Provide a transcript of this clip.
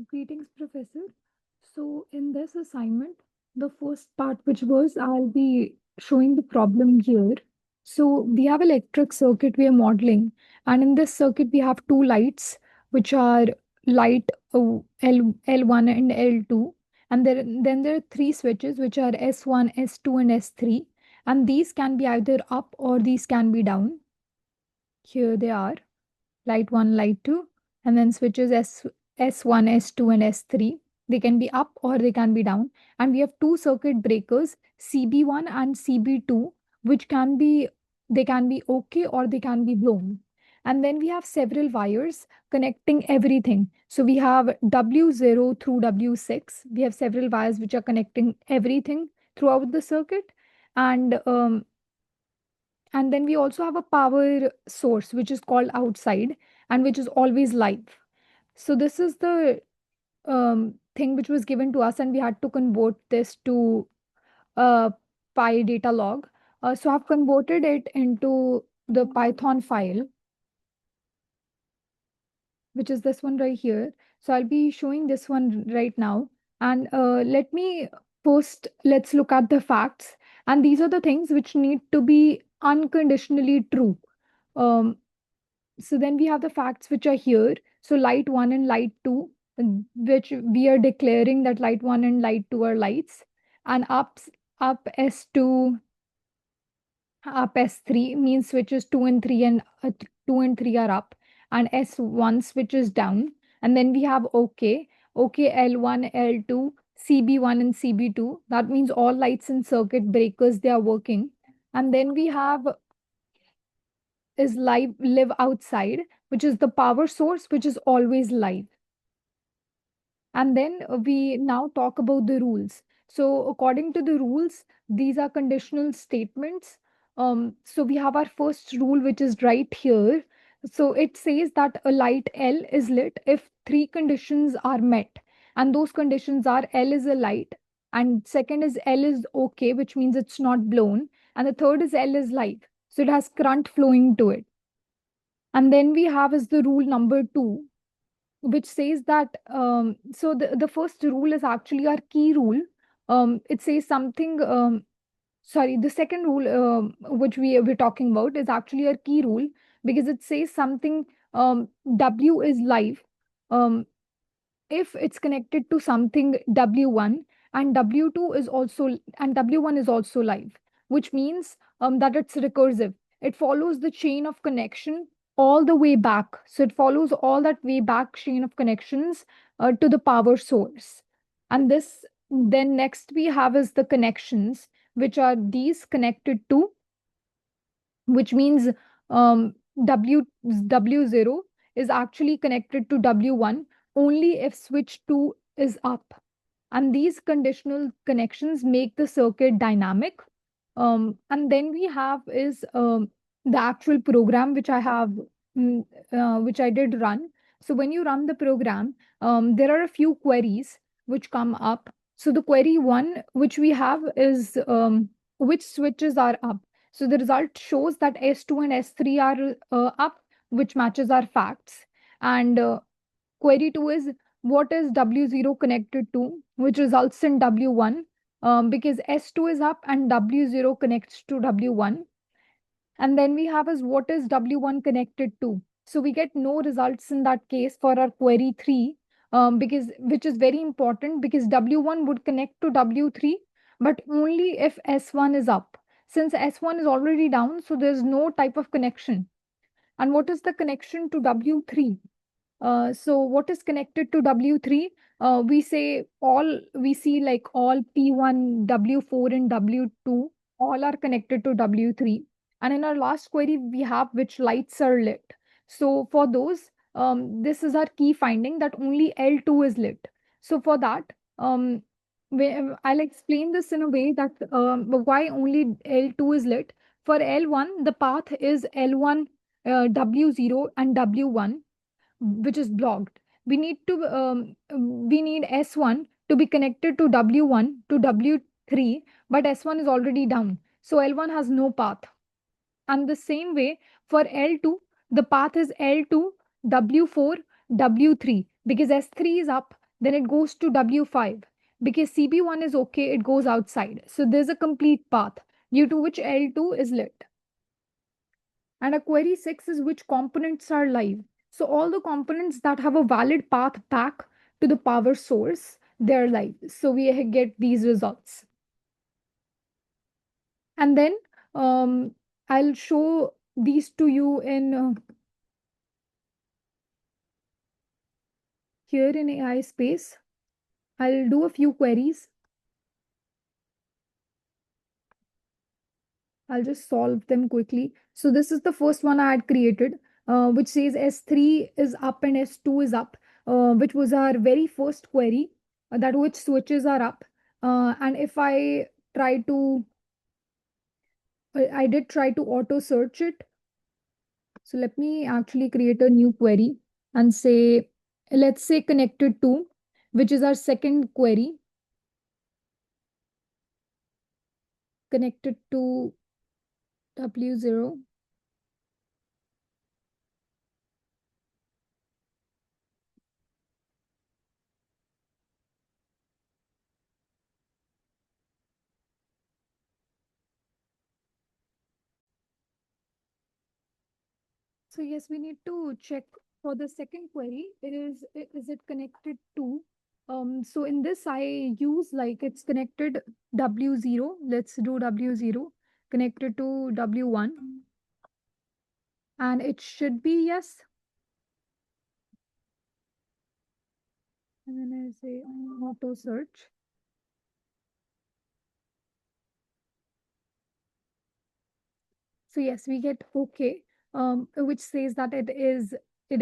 Greetings, Professor. So, in this assignment, the first part, which was I'll be showing the problem here. So, we have electric circuit we are modeling, and in this circuit, we have two lights, which are light L1 and L2, and then there are three switches, which are S1, S2, and S3, and these can be either up or these can be down. Here they are light 1, light 2, and then switches S1, S2, and S3. They can be up or they can be down. And we have two circuit breakers, CB1 and CB2, which they can be okay or they can be blown. And then we have several wires connecting everything. So we have W0 through W6. We have several wires which are connecting everything throughout the circuit. And and then we also have a power source, which is called outside and which is always live. So this is the thing which was given to us, and we had to convert this to a Py data log. So I've converted it into the Python file, which is this one right here. So I'll be showing this one right now. And let's look at the facts. And these are the things which need to be unconditionally true. Um, So then we have the facts which are here. So light 1 and light 2, which we are declaring that light 1 and light 2 are lights. And up S2, up S3 means switches 2 and 3 and 2 and 3 are up. And S1 switches down. And then we have OK, OK L1, L2, CB1 and CB2. That means all lights in circuit breakers, they are working. And then we have is live outside, which is the power source, which is always live. And then we now talk about the rules. So according to the rules, these are conditional statements. So we have our first rule, which is right here. So it says that a light L is lit if three conditions are met. And those conditions are L is a light, and second is L is okay, which means it's not blown. And the third is L is live. So it has current flowing to it. And then we have is the rule number 2, which says that so the first rule is actually our key rule. It says something, sorry, the second rule which we're talking about is actually our key rule, because it says something, W is live if it's connected to something W1, and W2 is also, and W1 is also live, which means that it's recursive. It follows the chain of connection all the way back. So it follows all that way back chain of connections to the power source. And this, then next we have is the connections, which are these connected to, which means um, W0 is actually connected to W1 only if switch 2 is up. And these conditional connections make the circuit dynamic. And then we have is the actual program which which I did run. So when you run the program, there are a few queries which come up. So the query one which we have is which switches are up. So the result shows that S2 and S3 are up, which matches our facts. And query 2 is what is W0 connected to, which results in W1, because S2 is up and W0 connects to W1. And then we have is what is W1 connected to. So we get no results in that case for our query 3, because which is very important, because W1 would connect to W3, but only if S1 is up. Since S1 is already down, so there's no type of connection. And what is the connection to W3? So what is connected to W3? We see like all P1, W4, and W2, all are connected to W3. And in our last query, we have which lights are lit. So for those, this is our key finding that only L2 is lit. So for that, I'll explain this in a way that why only L2 is lit. For L1, the path is L1, W0, and W1, which is blocked. We need S1 to be connected to W1 to W3, but S1 is already down. So L1 has no path. And the same way for L2, the path is L2, W4, W3, because S3 is up Then it goes to W5. Because CB1 is okay, it goes outside. So there's a complete path, due to which L2 is lit. And a query 6 is which components are live. So all the components that have a valid path back to the power source, they're live. So we get these results. And then I'll show these to you in here in AI space. I'll do a few queries. I'll just solve them quickly. So this is the first one I had created, which says S3 is up and S2 is up, which was our very first query, that which switches are up. And if I try to, I did try to auto search it. So let me actually create a new query and say, let's say connected to, which is our second query, connected to W0. So yes, we need to check for the second query. Is it connected to? So in this I use like it's connected W0. Let's do W0 connected to W1, and it should be yes. And then I say auto search. So yes, we get okay, which says that it is